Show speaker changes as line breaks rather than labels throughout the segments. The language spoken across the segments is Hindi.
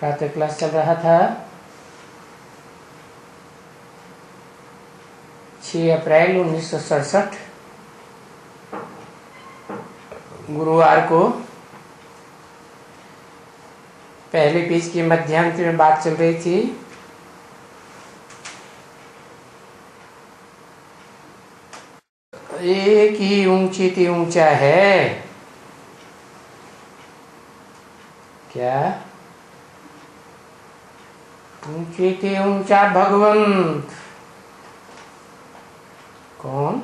प्रातः क्लास चल रहा था। 6 अप्रैल 1967 गुरुवार को पहले पेज की मध्यांत में बात चल रही थी। एक ही ऊंची थी ऊंचा है क्या? ऊंचे थे ऊंचा भगवंत। कौन?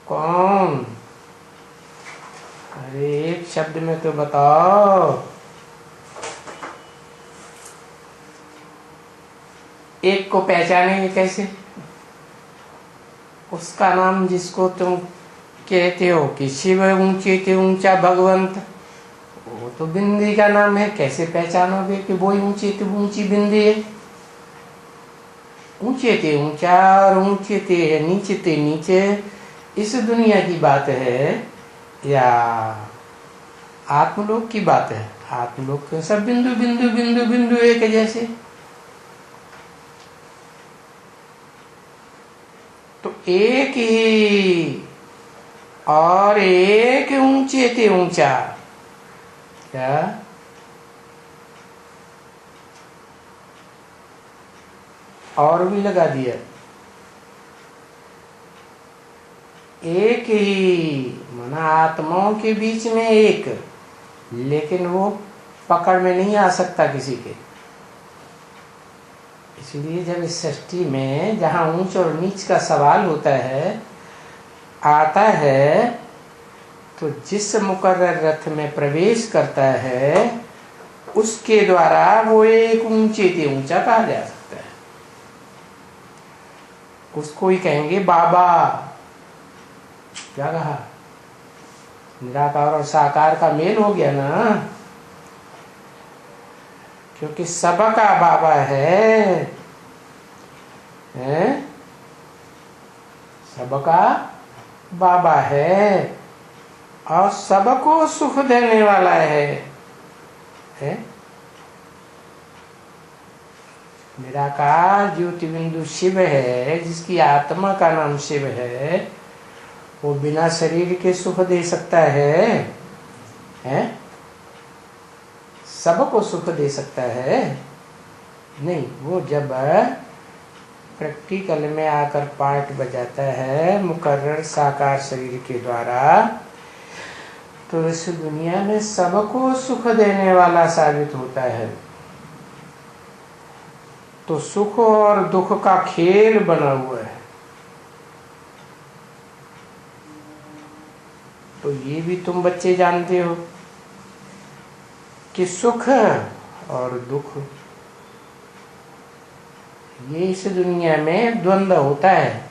कौन? अरे एक शब्द में तो बताओ। एक को पहचानेंगे कैसे? उसका नाम जिसको तुम कहते हो कि शिव ऊंचे थे ऊंचा भगवंत, वो तो बिंदी का नाम है। कैसे पहचानोगे कि वो ऊंची थे ऊंची बिंदी है? ऊंचे थे ऊंचा और ऊंचे थे नीचे थे नीचे, इस दुनिया की बात है या आत्मलोक की बात है? आत्मलोक के सब बिंदु बिंदु बिंदु बिंदु एक जैसे। तो एक ही और एक ऊंचे थे ऊंचा। क्या? और भी लगा दिया। एक ही मना आत्माओं के बीच में एक, लेकिन वो पकड़ में नहीं आ सकता किसी के। इसलिए जब इस सृष्टि में जहां ऊंच और नीच का सवाल होता है आता है, तो जिस मुकर्रर रथ में प्रवेश करता है उसके द्वारा वो एक ऊंचे से ऊंचा कहा जा सकता है। उसको ही कहेंगे बाबा। क्या कहा? निराकार और साकार का मेल हो गया ना, क्योंकि सबका बाबा है, सबका बाबा है और सबको सुख देने वाला है? निराकार ज्योति बिंदु शिव है, जिसकी आत्मा का नाम शिव है। वो बिना शरीर के सुख दे सकता है? सबको सुख दे सकता है? नहीं। वो जब प्रैक्टिकल में आकर पार्ट बजाता है मुकर्रर साकार शरीर के द्वारा, तो इस दुनिया में सबको सुख देने वाला साबित होता है। तो सुख और दुख का खेल बना हुआ है। तो ये भी तुम बच्चे जानते हो कि सुख और दुख, ये इस दुनिया में द्वंद्व होता है,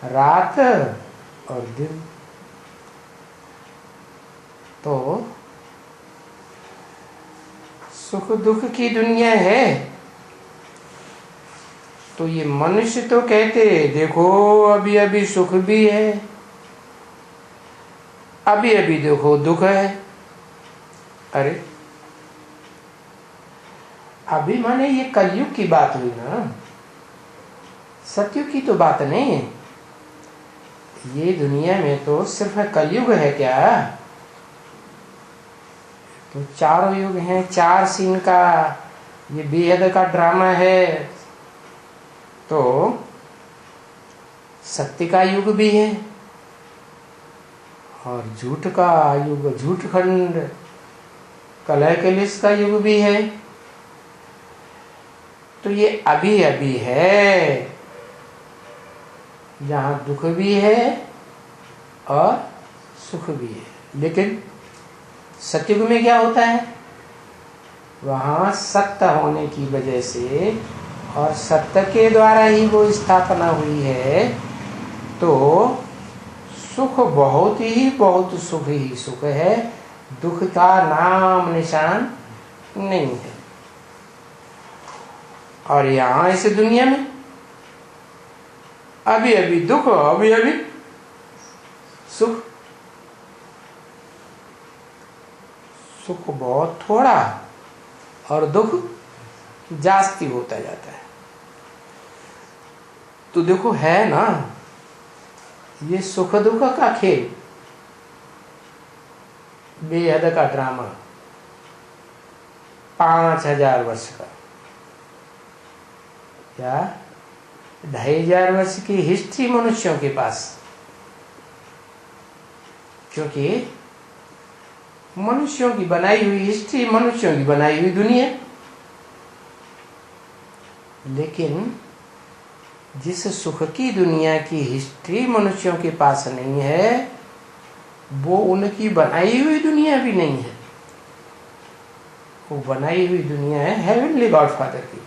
रात और दिन। तो सुख दुख की दुनिया है। तो ये मनुष्य तो कहते देखो अभी अभी सुख भी है, अभी अभी देखो दुख है। अरे अभी माने ये कलयुग की बात हुई ना, सतयुग की तो बात नहीं है। ये दुनिया में तो सिर्फ कलयुग है क्या? तो चारों युग हैं, 4 सीन का ये बेहद का ड्रामा है। तो सत्य का युग भी है और झूठ का युग, झूठ खंड कलह कलेश का युग भी है। तो ये अभी अभी है, जहां दुख भी है और सुख भी है। लेकिन सतयुग में क्या होता है? वहां सत्य होने की वजह से और सत्य के द्वारा ही वो स्थापना हुई है। तो सुख बहुत सुख ही सुख है, दुख का नाम निशान नहीं है। और यहाँ इस दुनिया में अभी अभी दुख, अभी अभी सुख। सुख बहुत थोड़ा और दुख जास्ती होता जाता है। तो देखो है ना, ये सुख दुख का खेल, बेहद का ड्रामा 5000 वर्ष का या 2500 वर्ष की हिस्ट्री मनुष्यों के पास, क्योंकि मनुष्यों की बनाई हुई हिस्ट्री, मनुष्यों की बनाई हुई दुनिया। लेकिन जिस सुख की दुनिया की हिस्ट्री मनुष्यों के पास नहीं है, वो उनकी बनाई हुई दुनिया भी नहीं है। वो बनाई हुई दुनिया है हेवनली गॉडफादर की,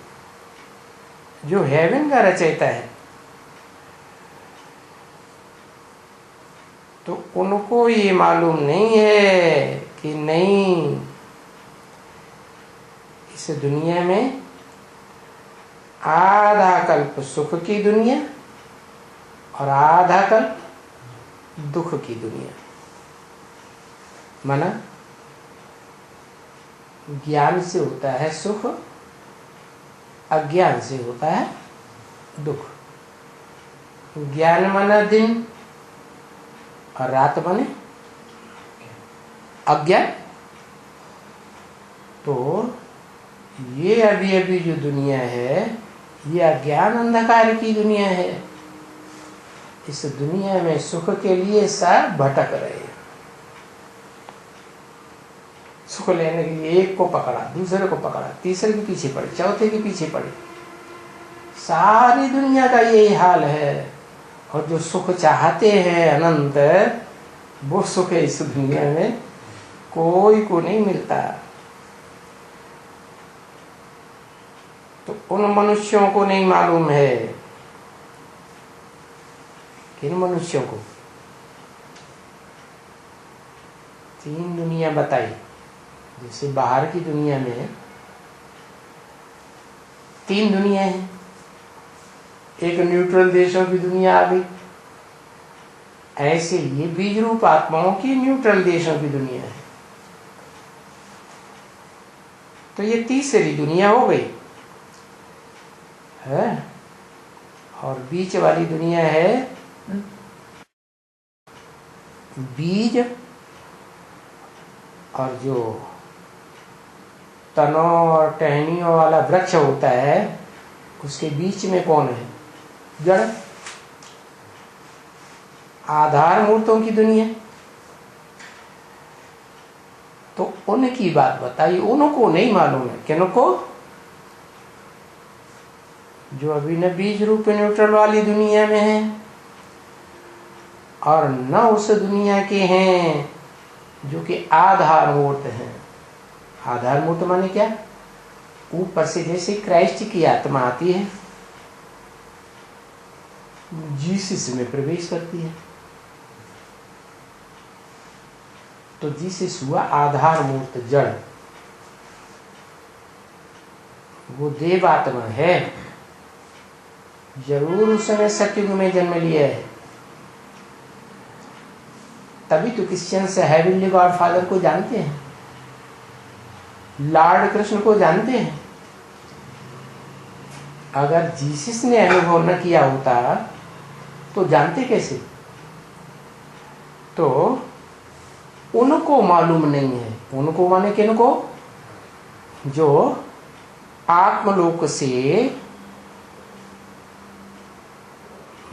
जो हेवन का रचयिता है। तो उनको ये मालूम नहीं है कि नहीं, इस दुनिया में आधा कल्प सुख की दुनिया और आधा कल्प दुख की दुनिया। माना ज्ञान से होता है सुख, अज्ञान से होता है दुख। ज्ञान माना दिन और रात माने अज्ञान। तो ये अभी अभी जो दुनिया है, ये अज्ञान अंधकार की दुनिया है। इस दुनिया में सुख के लिए सब भटक रहे हैं। सुख लेने के लिए एक को पकड़ा, दूसरे को पकड़ा, तीसरे के पीछे पड़े, चौथे के पीछे पड़े। सारी दुनिया का यही हाल है। और जो सुख चाहते हैं अनंत, वो सुख इस दुनिया में कोई को नहीं मिलता। तो उन मनुष्यों को नहीं मालूम है। किन मनुष्यों को? 3 दुनिया बताई। जैसे बाहर की दुनिया में 3 दुनिया है। एक न्यूट्रल देशों की दुनिया आ गई, ऐसे ये बीज रूप आत्माओं की न्यूट्रल देशों की दुनिया है। तो ये तीसरी दुनिया हो गई है। और बीच वाली दुनिया है बीज और जो तनों और टहनियों वाला वृक्ष होता है, उसके बीच में कौन है? जड़, आधार मूर्तों की दुनिया। तो उनकी बात बताई, उनको नहीं मालूम है। किनको? जो अभी न बीज रूप न्यूट्रल वाली दुनिया में है और न उस दुनिया के हैं जो कि आधार मूर्त हैं। आधार मूर्त माने क्या? ऊपर से जैसे क्राइस्ट की आत्मा आती है, जीसस में प्रवेश करती है, तो जीसस हुआ आधार मूर्त जड़। वो देवात्मा है, जरूर उस समय सतयुग में जन्म लिया है। तभी तो क्रिश्चियन से हेवनली गॉड फादर को जानते हैं, लॉर्ड कृष्ण को जानते हैं। अगर जीसस ने अनुभव न किया होता तो जानते कैसे? तो उनको मालूम नहीं है। उनको माने किनको? जो आत्मलोक से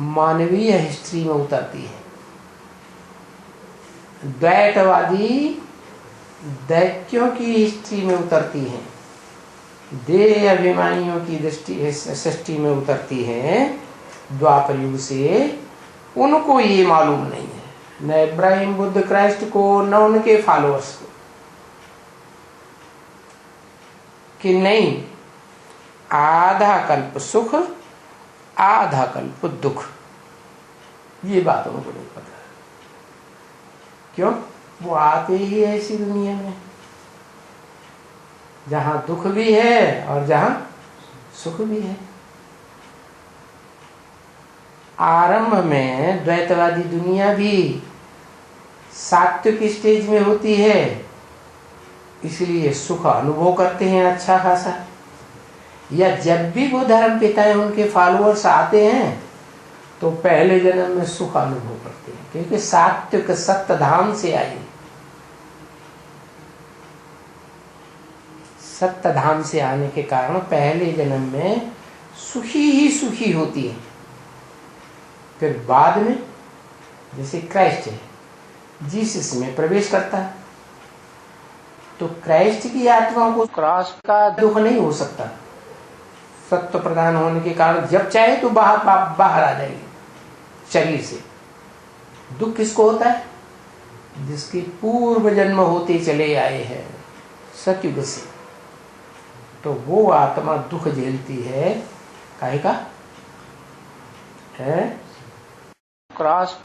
मानवीय हिस्ट्री में उतरती है। द्वैतवादी दैत्यों की हिस्ट्री में उतरती हैं, देह अभिमानियों की दृष्टि सृष्टि में उतरती हैं द्वापर युग से। उनको ये मालूम नहीं है, न इब्राहिम बुद्ध क्राइस्ट को, न उनके फॉलोअर्स को, कि नहीं आधा कल्प सुख आधा कल्प दुख। ये बात उनको नहीं पता। क्यों? वो आते ही ऐसी दुनिया में जहां दुख भी है और जहां सुख भी है। आरंभ में द्वैतवादी दुनिया भी सात्विक स्टेज में होती है, इसलिए सुख अनुभव करते हैं अच्छा खासा। या जब भी वो धर्म पिताएं उनके फॉलोअर्स आते हैं तो पहले जन्म में सुख अनुभव करते हैं, क्योंकि सात्विक सत्य धाम से आई, सत्य धाम से आने के कारण पहले जन्म में सुखी ही सुखी होती है। फिर बाद में जैसे क्राइस्ट है, जीसस में प्रवेश करता है, तो क्राइस्ट की आत्मा को क्रॉस का दुख नहीं हो सकता। सत्व प्रधान होने के कारण जब चाहे तो बाहर आ जाएगी शरीर से। दुख किसको होता है? जिसके पूर्व जन्म होते चले आए हैं सतयुग से, तो वो आत्मा दुख झेलती है। काहे का है? क्रॉस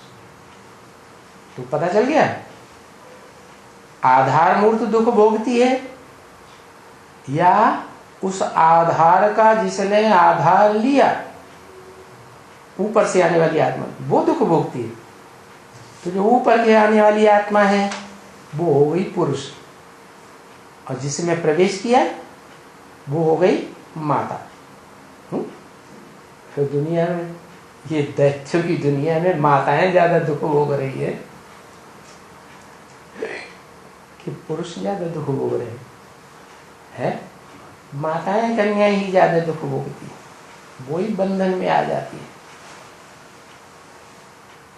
तो पता चल गया। आधार मूर्त दुख भोगती है, या उस आधार का जिसने आधार लिया ऊपर से आने वाली आत्मा, वो दुख भोगती है। तो जो ऊपर के आने वाली आत्मा है वो हो गई पुरुष, और जिसमें प्रवेश किया वो हो गई माता। तो दुनिया में, ये दैत्यों की दुनिया में माताएं ज्यादा दुख भोग रही है कि पुरुष ज्यादा दुख भोग रहे हैं? माताएं कन्या ही ज्यादा दुख भोगती है, वही बंधन में आ जाती है।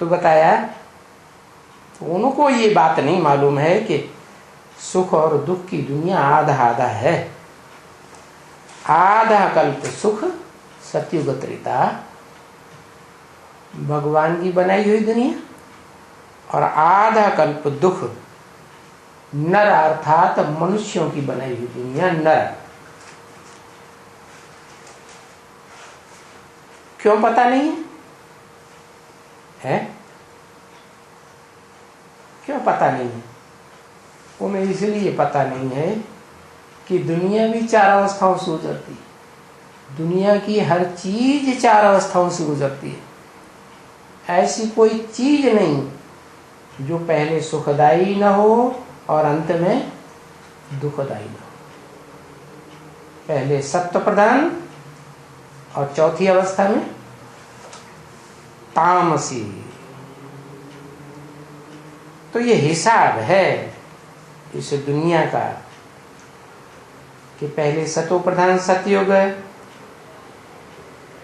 तो बताया, तो उनको ये बात नहीं मालूम है कि सुख और दुख की दुनिया आधा आधा है। आधा कल्प सुख सतयुग त्रेता भगवान की बनाई हुई दुनिया, और आधा कल्प दुख नर अर्थात मनुष्यों की बनाई हुई दुनिया। नर क्यों पता नहीं है? क्यों पता नहीं है? उन्हें इसलिए पता नहीं है कि दुनिया भी चार अवस्थाओं से गुजरती है। दुनिया की हर चीज चार अवस्थाओं से गुजरती है। ऐसी कोई चीज नहीं जो पहले सुखदायी न हो और अंत में दुखदायी न हो। पहले सत्व प्रधान और चौथी अवस्था में तामसी। तो ये हिसाब है इस दुनिया का कि पहले सतो प्रधान सतयुग,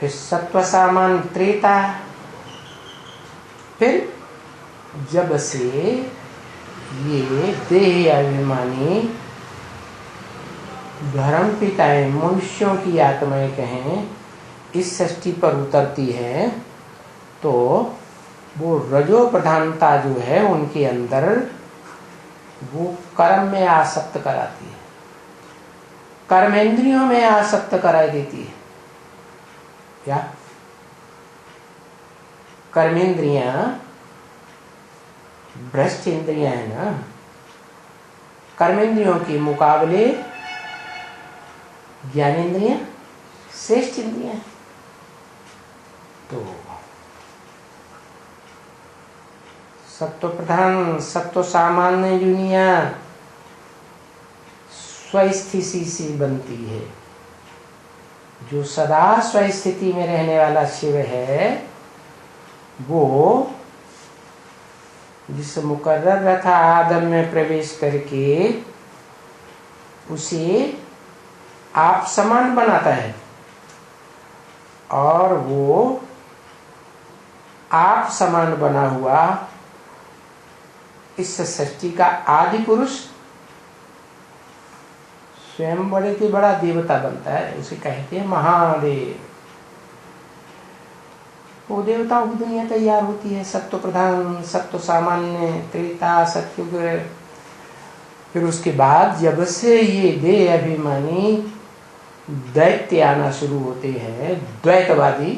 फिर सत्व सामान त्रेता, फिर जब से ये देह अभिमानी धर्म पिताएं मनुष्यों की आत्माएं कहें इस सृष्टि पर उतरती है, तो वो रजो प्रधानता जो है उनके अंदर वो कर्म में आसक्त कराती है, कर्मेंद्रियों में आसक्त करा देती है। क्या कर्मेंद्रियां भ्रष्ट इंद्रियां है ना? कर्मेंद्रियों के मुकाबले ज्ञानेंद्रियां श्रेष्ठ इंद्रियां। तो सत्व प्रधान सत्व सामान्य दुनिया स्वस्थिति से बनती है। जो सदा स्वस्थिति में रहने वाला शिव है, वो जिस मुकर्रर रथा आदम में प्रवेश करके उसे आप समान बनाता है, और वो आप समान बना हुआ इस सृष्टि का आदि पुरुष स्वयं बड़े से बड़ा देवता बनता है। उसे कहते हैं महादेव। वो देवताओं की दुनिया तैयार होती है। सत्व प्रधान सत्व सामान्य त्रेता सतयुग। फिर उसके बाद जब से ये देह अभिमानी दैत्य आना शुरू होते हैं, द्वैतवादी,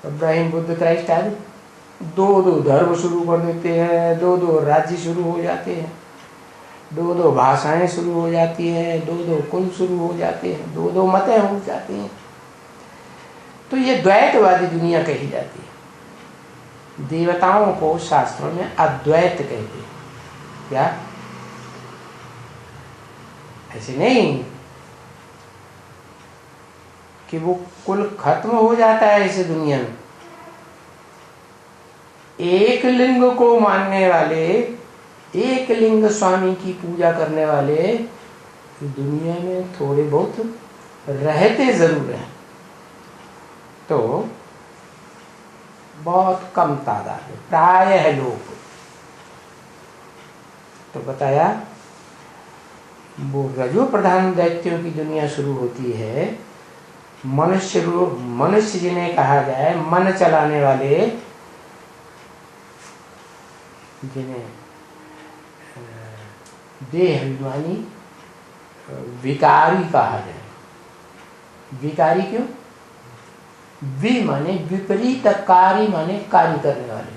इब्राहिम बुद्ध क्राइस्ट आदि, दो धर्म शुरू कर देते हैं, दो राज्य शुरू हो जाते हैं, दो भाषाएं शुरू हो जाती हैं, दो कुल शुरू हो जाते हैं, दो मतें हो जाती हैं। तो ये द्वैतवादी दुनिया कही जाती है। देवताओं को शास्त्रों में अद्वैत कहते हैं। क्या? ऐसे नहीं कि वो कुल खत्म हो जाता है इस दुनिया में। एक लिंग को मानने वाले, एक लिंग स्वामी की पूजा करने वाले दुनिया में थोड़े बहुत रहते जरूर हैं, तो बहुत कम तादाद है, प्रायः लोग। तो बताया वो रजो प्रधान दैत्यों की दुनिया शुरू होती है। मनुष्य जिन्हें कहा जाए मन चलाने वाले, जिन्हें देह अभिमानी विकारी कहा जाए। विकारी क्यों? वि माने विपरीत, कारी माने कार्य करने वाले,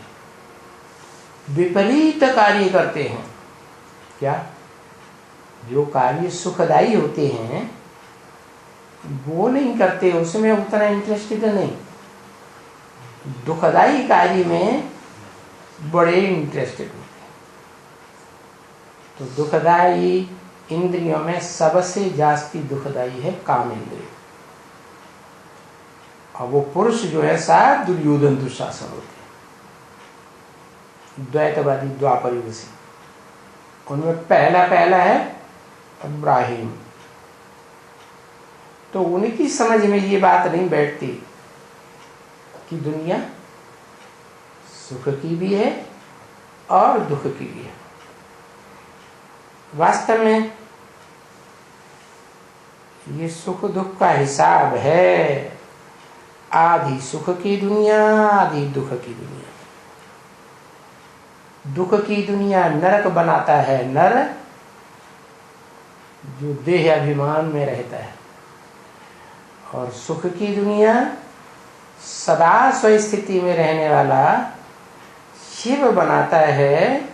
विपरीत कार्य करते हैं। क्या? जो कार्य सुखदायी होते हैं वो नहीं करते, उसमें उतना इंटरेस्टेड नहीं। दुखदायी कार्य में बड़े इंटरेस्टेड होते हैं। तो दुखदायी इंद्रियों में सबसे जास्ती दुखदायी है काम इंद्रिय। और वो पुरुष जो है साथ दुर्योधन दुशासन होते हैं, द्वैतवादी द्वापर युग से। उनमें पहला है इब्राहिम। तो उनकी समझ में ये बात नहीं बैठती कि दुनिया सुख की भी है और दुख की भी है। वास्तव में ये सुख दुख का हिसाब है। आधी सुख की दुनिया, आधी दुख की दुनिया। दुख की दुनिया नरक बनाता है नर, जो देह अभिमान में रहता है। और सुख की दुनिया सदा स्वस्थिति में रहने वाला शिव बनाता है,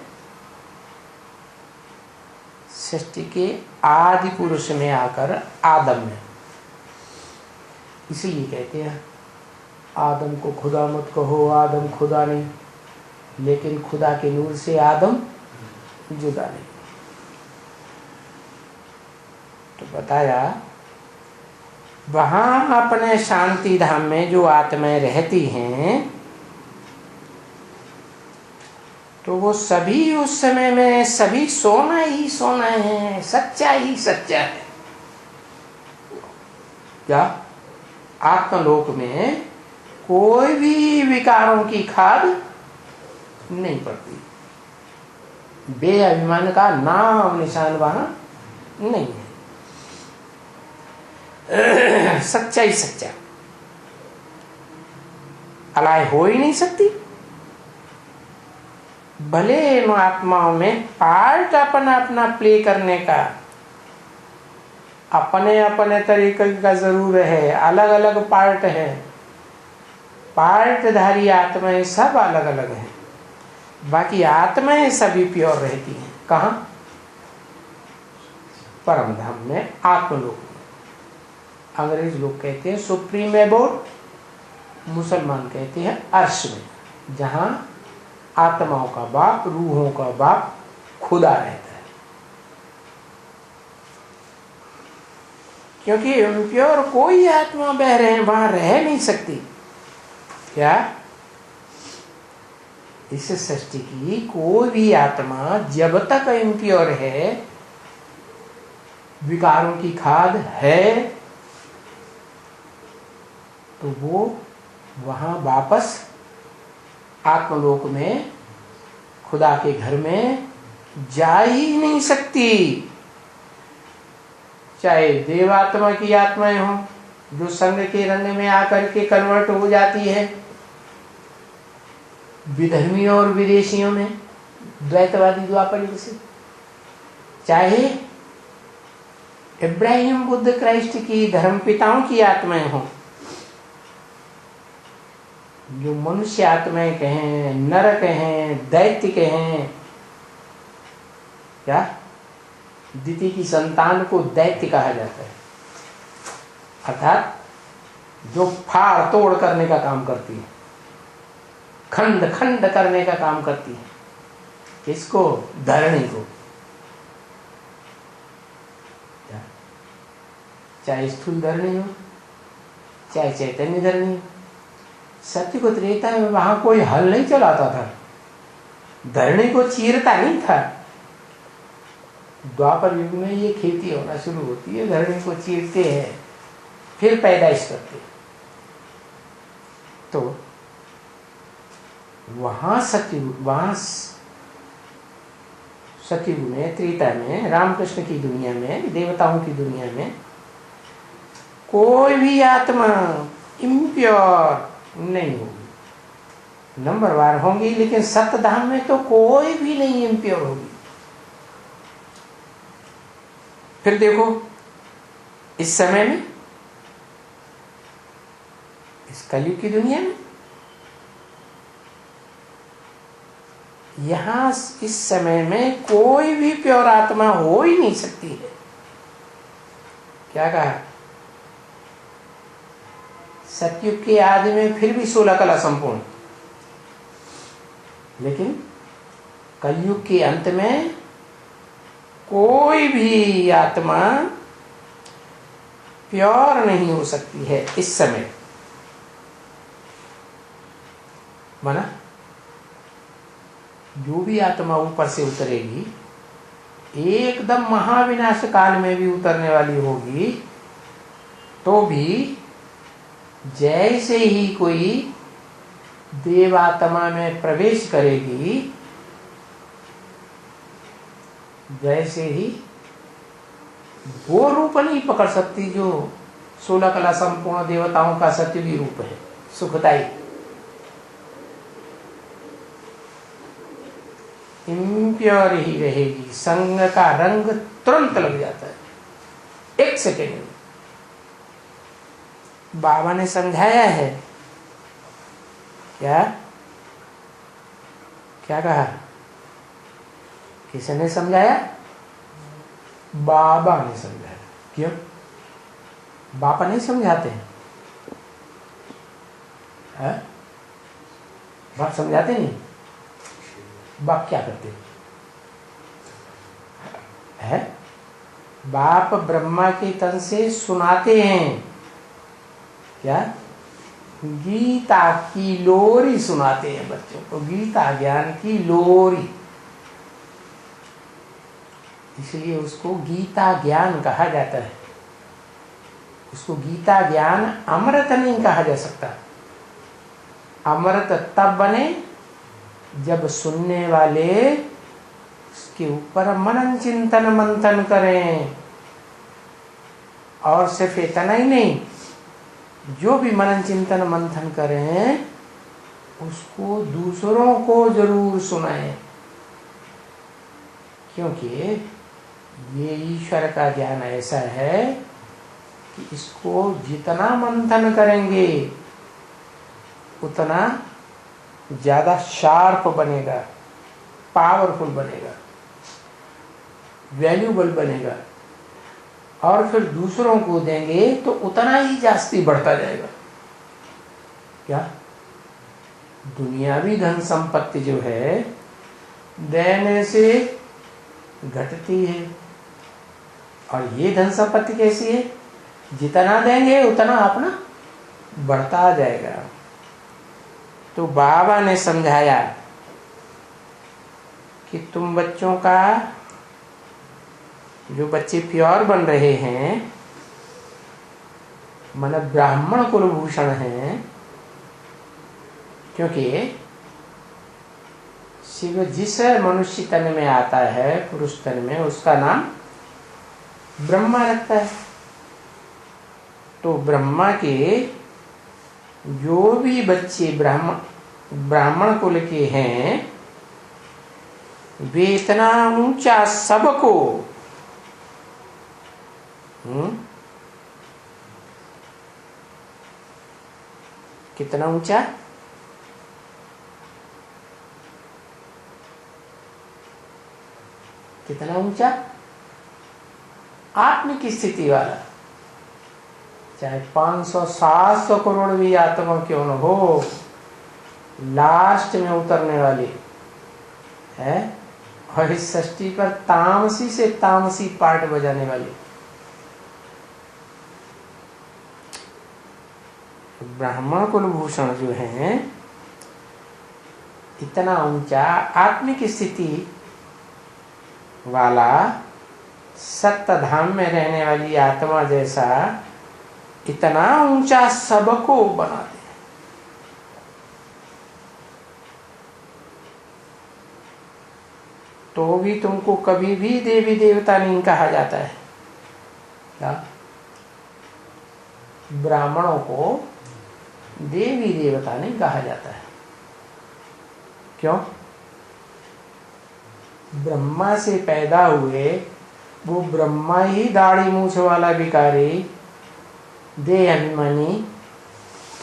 सृष्टि के आदि पुरुष में आकर आदम में। इसलिए कहते हैं आदम को खुदा मत कहो, आदम खुदा नहीं, लेकिन खुदा के नूर से आदम जुदा नहीं। तो बताया वहां अपने शांति धाम में जो आत्माएं रहती हैं, तो वो सभी उस समय में सभी सोना ही सोना है, सच्चा ही सच्चा है। क्या? आत्मलोक में कोई भी विकारों की खाद नहीं पड़ती, बेअभिमान का नाम निशान वहां नहीं है। सच्चा ही सच्चा, अलाय हो ही नहीं सकती। भले इन आत्माओं में पार्ट अपना अपना प्ले करने का अपने अपने तरीके का जरूर है, अलग अलग पार्ट है, पार्टधारी आत्माएं सब अलग अलग हैं, बाकी आत्माएं सभी प्योर रहती हैं। कहाँ? परम धाम में, आत्मलोक में। अंग्रेज लोग कहते हैं सुप्रीम एबोर्ड, मुसलमान कहते हैं अर्श में, जहां आत्माओं का बाप, रूहों का बाप खुदा रहता है। क्योंकि इम्प्योर कोई आत्मा बह रहे हैं वहां रह नहीं सकती। क्या? इस सृष्टि की कोई भी आत्मा जब तक इम्प्योर है, विकारों की खाद है, तो वो वहां वापस आत्मलोक में खुदा के घर में जा ही नहीं सकती। चाहे देवात्मा की आत्माएं हों जो संग के रंग में आकर के कन्वर्ट हो जाती है, विधर्मियों और विदेशियों में, द्वैतवादी द्वापर युग से, चाहे इब्राहिम बुद्ध क्राइस्ट की धर्मपिताओं की आत्माएं हों, जो मनुष्य आत्माएं कहें, नर कहें, दैत्य कहें। क्या? दिति की संतान को दैत्य कहा जाता है, अर्थात जो फाड़ तोड़ करने का काम करती है, खंड खंड करने का काम करती है। किसको? धरणी को। चाहे स्थूल धरणी हो, चाहे चैतन्य धरणी हो। सत्य को त्रेता में वहां कोई हल नहीं चलाता था, धरणी को चीरता नहीं था। द्वापर युग में ये खेती होना शुरू होती है, धरणी को चीरते हैं, फिर पैदाइश करते हैं। तो वहां सतयुग में, त्रेता में, रामकृष्ण की दुनिया में, देवताओं की दुनिया में कोई भी आत्मा इम्प्योर नहीं होगी। नंबरवार होंगी, लेकिन सतधाम में तो कोई भी नहीं इम्प्योर होगी। फिर देखो इस समय में, इस कलयुग की दुनिया में, यहां इस समय में कोई भी प्योर आत्मा हो ही नहीं सकती है। क्या कहा? सतयुग के आदि में फिर भी 16 कला संपूर्ण, लेकिन कलयुग के अंत में कोई भी आत्मा प्योर नहीं हो सकती है इस समय। माना जो भी आत्मा ऊपर से उतरेगी, एकदम महाविनाश काल में भी उतरने वाली होगी, तो भी जैसे ही कोई देवात्मा में प्रवेश करेगी, वैसे ही वो रूप नहीं पकड़ सकती जो 16 कला संपूर्ण देवताओं का सत्युगी रूप है, सुखदायी। इम्प्योर ही रहेगी, संग का रंग तुरंत लग जाता है, एक सेकेंड में। बाबा ने समझाया है, क्या क्या कहा? किसने समझाया? बाबा ने समझाया। क्यों? बाबा नहीं समझाते हैं? बाप समझाते नहीं? बाप क्या करते हैं? बाप ब्रह्मा के तन से सुनाते हैं। क्या? गीता की लोरी सुनाते हैं बच्चों को, गीता ज्ञान की लोरी। इसलिए उसको गीता ज्ञान कहा जाता है। उसको गीता ज्ञान अमृत नहीं कहा जा सकता। अमृत तब बने जब सुनने वाले उसके ऊपर मनन चिंतन मंथन करें। और सिर्फ इतना ही नहीं, जो भी मनन चिंतन मंथन करें उसको दूसरों को जरूर सुनाएं, क्योंकि ये ईश्वर का ज्ञान ऐसा है कि इसको जितना मंथन करेंगे उतना ज्यादा शार्प बनेगा, पावरफुल बनेगा, वैल्यूबल बनेगा, और फिर दूसरों को देंगे तो उतना ही जास्ती बढ़ता जाएगा। क्या? दुनियावी धन संपत्ति जो है देने से घटती है, और ये धन संपत्ति कैसी है? जितना देंगे उतना अपना बढ़ता जाएगा। तो बाबा ने समझाया कि तुम बच्चों का, जो बच्चे प्योर बन रहे हैं, मन ब्राह्मण कुलभूषण हैं, क्योंकि शिव जिस मनुष्य तन में आता है, पुरुष तन में, उसका नाम ब्रह्मा रखता है। तो ब्रह्मा के जो भी बच्चे ब्राह्मण कुल के हैं, वे इतना ऊंचा सबको कितना ऊंचा? कितना ऊंचा? आत्म की स्थिति वाला, चाहे 500-700 करोड़ भी आत्मा क्यों न हो, लास्ट में उतरने वाली है, और इस सृष्टि पर तामसी से तामसी पार्ट बजाने वाली तो ब्राह्मण कुलभूषण जो हैं इतना ऊंचा आत्मिक स्थिति वाला सत्य धाम में रहने वाली आत्मा जैसा इतना ऊंचा सबको बना दे। तो भी तुमको कभी भी देवी देवता नहीं कहा जाता है। क्या? ब्राह्मणों को देवी देवता नहीं कहा जाता है। क्यों? ब्रह्मा से पैदा हुए वो ब्रह्मा ही दाढ़ी मूछ वाला भिखारी देह अभिमानी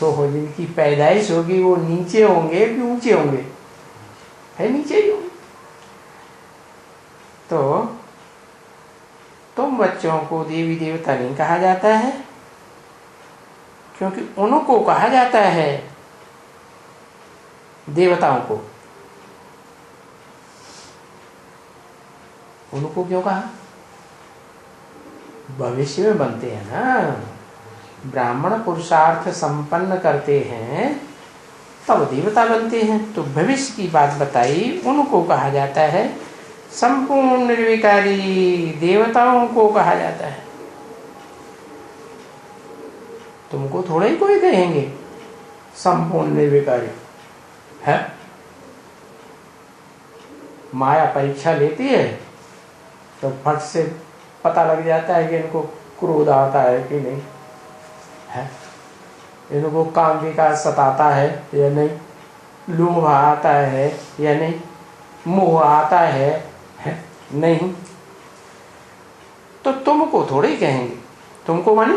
तो हो, जिनकी पैदाइश होगी वो नीचे होंगे कि ऊंचे होंगे? है नीचे ही होंगे। तो तुम बच्चों को देवी देवता नहीं कहा जाता है, क्योंकि उनको कहा जाता है देवताओं को। उनको क्यों कहा? भविष्य में बनते हैं ना, ब्राह्मण पुरुषार्थ संपन्न करते हैं तब देवता बनते हैं। तो भविष्य की बात बताई, उनको कहा जाता है संपूर्ण निर्विकारी, देवताओं को कहा जाता है। तुमको थोड़े ही कोई कहेंगे संपूर्ण निर्विकारी है। माया परीक्षा लेती है तो फट से पता लग जाता है कि इनको क्रोध आता है कि नहीं है, इनको काम विकास सताता है या नहीं, लोभ आता है या नहीं, मोह आता है नहीं। तो तुमको थोड़े ही कहेंगे। तुमको माने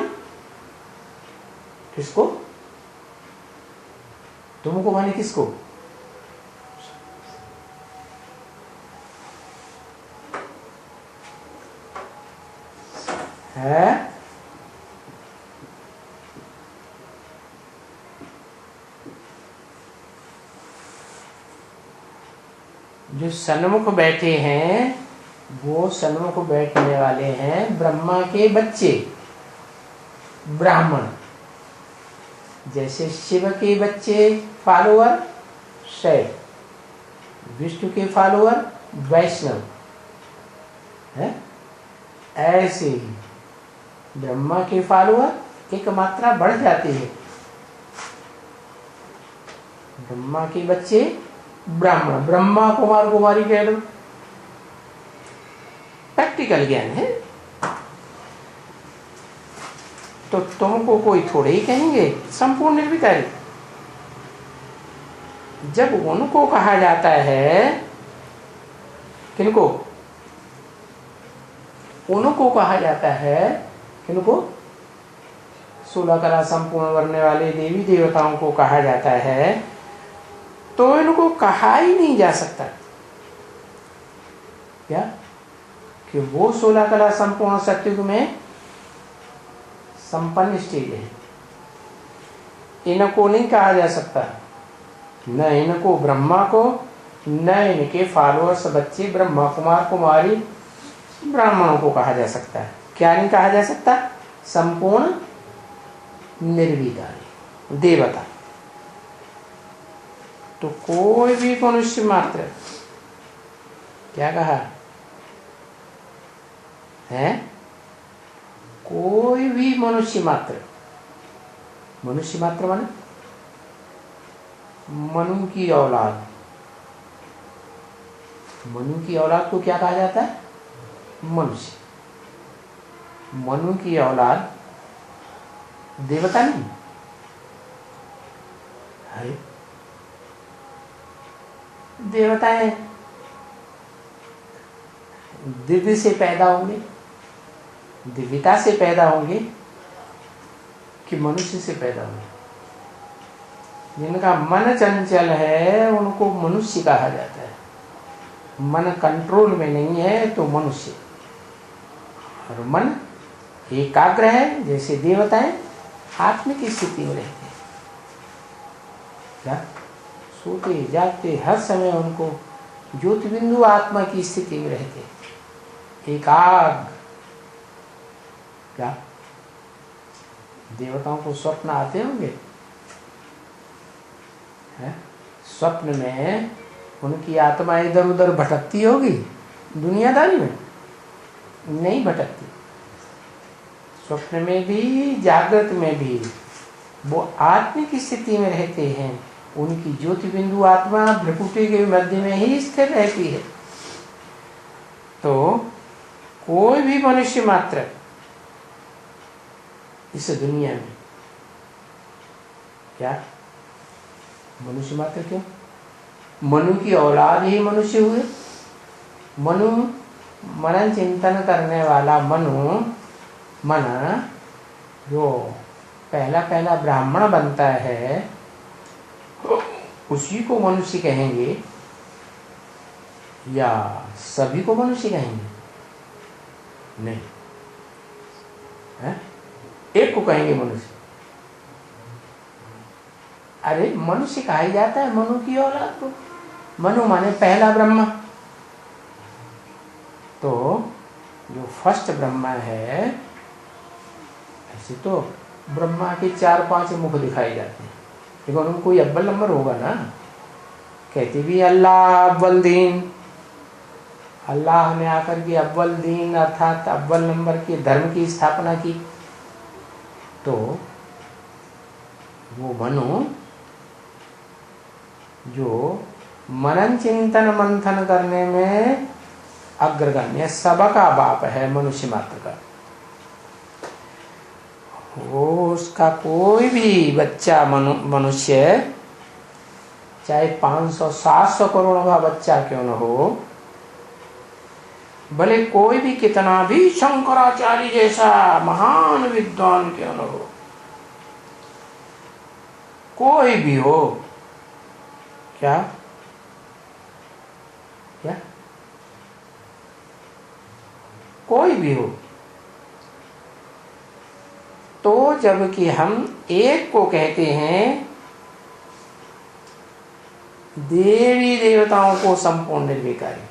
किसको? तुमको माने किसको? है जो सन्मुख बैठे हैं वो सन्मुख बैठने वाले हैं ब्रह्मा के बच्चे, ब्राह्मण। जैसे शिव के बच्चे फॉलोअर शैव, विष्णु के फॉलोअर वैष्णव है, ऐसे ही ब्रह्मा के फॉलोअर एक मात्रा बढ़ जाती है। ब्रह्मा के बच्चे ब्राह्मण, ब्रह्मा कुमार कुमारी कह लो, प्रैक्टिकल ज्ञान है। तो तुमको कोई थोड़े ही कहेंगे संपूर्ण निर्विकारी। जब उनको कहा जाता है, किनको? उनको कहा जाता है, किनको? 16 कला संपूर्ण करने वाले देवी देवताओं को कहा जाता है। तो इनको कहा ही नहीं जा सकता क्या कि वो 16 कला संपूर्ण सत्युग में संपन्न स्टेज है। इनको नहीं कहा जा सकता, न इनको ब्रह्मा को, न इनके फॉलोअर्स बच्चे ब्रह्मा कुमार कुमारी ब्राह्मणों को कहा जा सकता है। क्या नहीं कहा जा सकता? संपूर्ण निर्विकारी देवता। तो कोई भी मनुष्य मात्र, क्या कहा है? कोई भी मनुष्य मात्र, मनुष्य मात्र माने मनु की औलाद। मनु की औलाद को क्या कहा जाता है? मनुष्य। मनु की औलाद देवता नहीं है, देवता है। दिव्य से पैदा होंगे, दिव्यता से पैदा होंगे कि मनुष्य से पैदा होंगे? जिनका मन चंचल है उनको मनुष्य कहा जाता है। मन कंट्रोल में नहीं है तो मनुष्य। और मन एकाग्र है, जैसे देवताएं आत्मिक स्थिति में रहते हैं। क्या? सोते जागते हर समय उनको ज्योतिबिंदु आत्मा की स्थिति में रहते हैं, एकाग्र। क्या देवताओं को स्वप्न आते होंगे? है? स्वप्न में उनकी आत्मा इधर उधर भटकती होगी दुनियादारी में? नहीं भटकती। स्वप्न में भी जागृत में भी वो आत्मिक स्थिति में रहते हैं। उनकी ज्योति बिंदु आत्मा भ्रकुटी के मध्य में ही स्थिर रहती है। तो कोई भी मनुष्य मात्र इस दुनिया में, क्या मनुष्य मात्र क्यों, मनु की औलाद ही मनुष्य हुए। मनु मनन चिंतन करने वाला मन जो पहला पहला ब्राह्मण बनता है उसी को मनुष्य कहेंगे या सभी को मनुष्य कहेंगे? नहीं है? एक को कहेंगे मनुष्य। अरे मनुष्य कहा ही जाता है मनु की औलाद को। मनु माने पहला ब्रह्मा। तो जो फर्स्ट ब्रह्मा है, ऐसे तो ब्रह्मा के 4-5 मुख दिखाए जाते हैं, लेकिन उनको कोई अव्वल नंबर होगा ना। कहते भी अल्लाह अव्वल दीन, अल्लाह ने आकर के अव्वल दीन अर्थात अव्वल नंबर के धर्म की स्थापना की। तो वो मनु जो मनन चिंतन मंथन करने में अग्रगण्य सबका बाप है मनुष्य मात्र का। वो उसका कोई भी बच्चा मनुष्य चाहे 500-700 करोड़ का बच्चा क्यों न हो, भले कोई भी कितना भी शंकराचार्य जैसा महान विद्वान क्यों न हो, कोई भी हो, क्या क्या कोई भी हो, तो जबकि हम एक को कहते हैं देवी देवताओं को संपूर्ण निर्विकारी,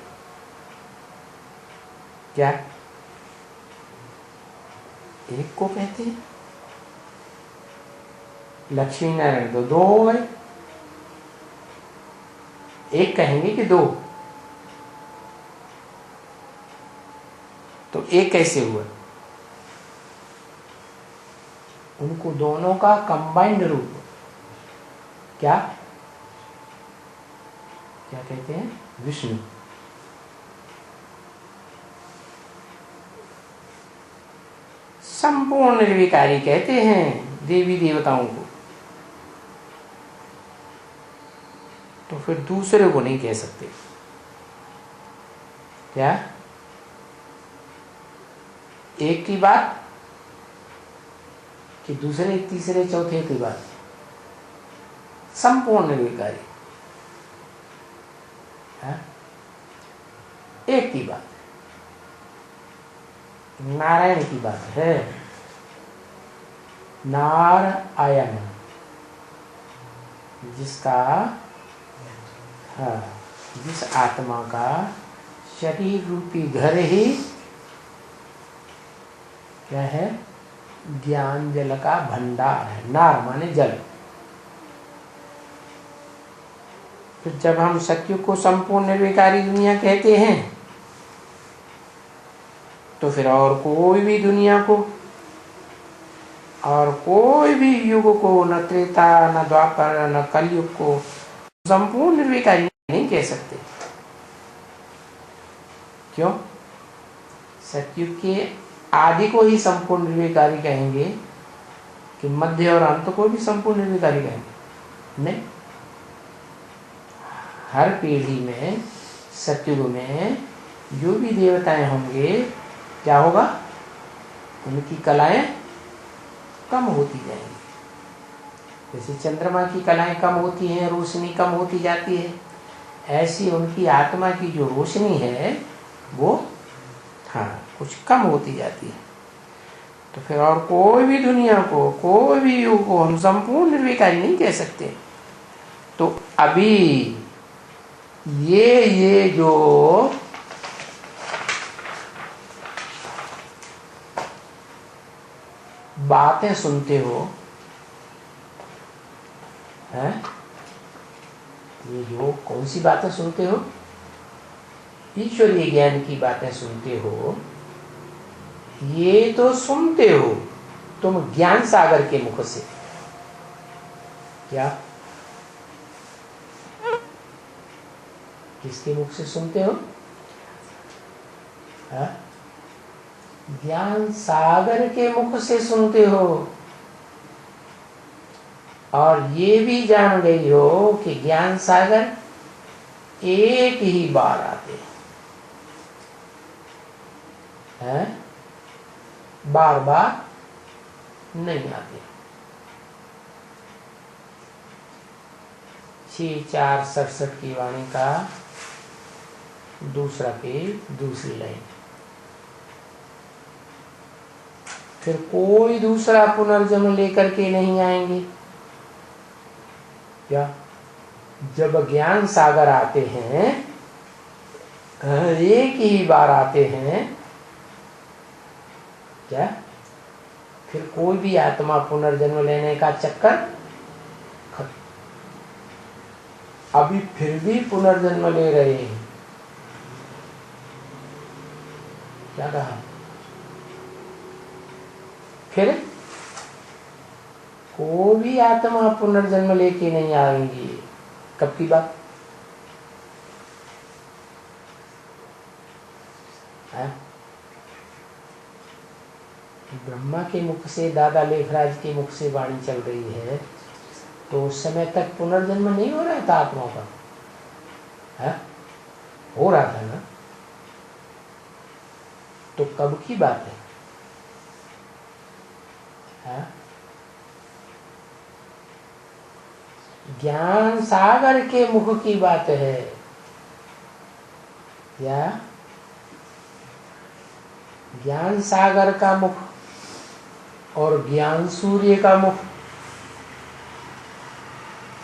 क्या एक को कहते हैं? लक्ष्मी नारायण तो 2 हो गए, एक कहेंगे कि 2, तो एक कैसे हुआ? उनको दोनों का कंबाइंड रूप, क्या क्या कहते हैं? विष्णु। संपूर्ण निर्विकारी कहते हैं देवी देवताओं को। तो फिर दूसरे को नहीं कह सकते, क्या एक की बात कि दूसरे तीसरे चौथे की बात? संपूर्ण निर्विकारी है, एक की बात, नारायण की बात है। नारायण जिसका, हाँ, जिस आत्मा का शरीर रूपी घर ही क्या है? ज्ञान जल का भंडार है। नार माने जल। फिर जब हम सत्युग को संपूर्ण निर्विकारी दुनिया कहते हैं तो फिर और कोई भी दुनिया को और कोई भी युग को, न त्रेता न द्वापर न कलयुग को संपूर्ण निर्विकारी नहीं कह सकते। क्यों? सत्युग के आदि को ही संपूर्ण निर्विकारी कहेंगे कि मध्य और अंत को भी संपूर्ण निर्विकारी कहेंगे? नहीं। हर पीढ़ी में सत्युग में जो भी देवताएं होंगे क्या होगा? उनकी कलाएं कम होती जाएंगी। जैसे चंद्रमा की कलाएं कम होती हैं, रोशनी कम होती जाती है, ऐसी उनकी आत्मा की जो रोशनी है वो, हाँ, कुछ कम होती जाती है। तो फिर और कोई भी दुनिया को, कोई भी युग को हम संपूर्ण निर्विकारी नहीं कह सकते। तो अभी ये जो बातें सुनते हो हैं, जो कौन सी बातें सुनते हो, ईश्वरीय ज्ञान की बातें सुनते हो, ये तो सुनते हो तुम ज्ञान सागर के मुख से। क्या? किसके मुख से सुनते हो? हा? ज्ञान सागर के मुख से सुनते हो। और ये भी जान गई हो कि ज्ञान सागर एक ही बार आते हैं, बार बार नहीं आते। 6:4:67 की वाणी का दूसरा पेज, दूसरी लाइन। फिर कोई दूसरा पुनर्जन्म लेकर के नहीं आएंगे। क्या? जब ज्ञान सागर आते हैं, एक ही बार आते हैं, क्या फिर कोई भी आत्मा पुनर्जन्म लेने का चक्कर खत्म। अभी फिर भी पुनर्जन्म ले रहे हैं। क्या कहा? फिर कोई भी आत्मा पुनर्जन्म लेके नहीं आएंगी। कब की बात है? ब्रह्मा के मुख से, दादा लेखराज के मुख से वाणी चल रही है, तो उस समय तक पुनर्जन्म नहीं हो रहा था आत्माओं का? है? हो रहा था ना? तो कब की बात है? ज्ञान सागर के मुख की बात है। क्या? ज्ञान सागर का मुख और ज्ञान सूर्य का मुख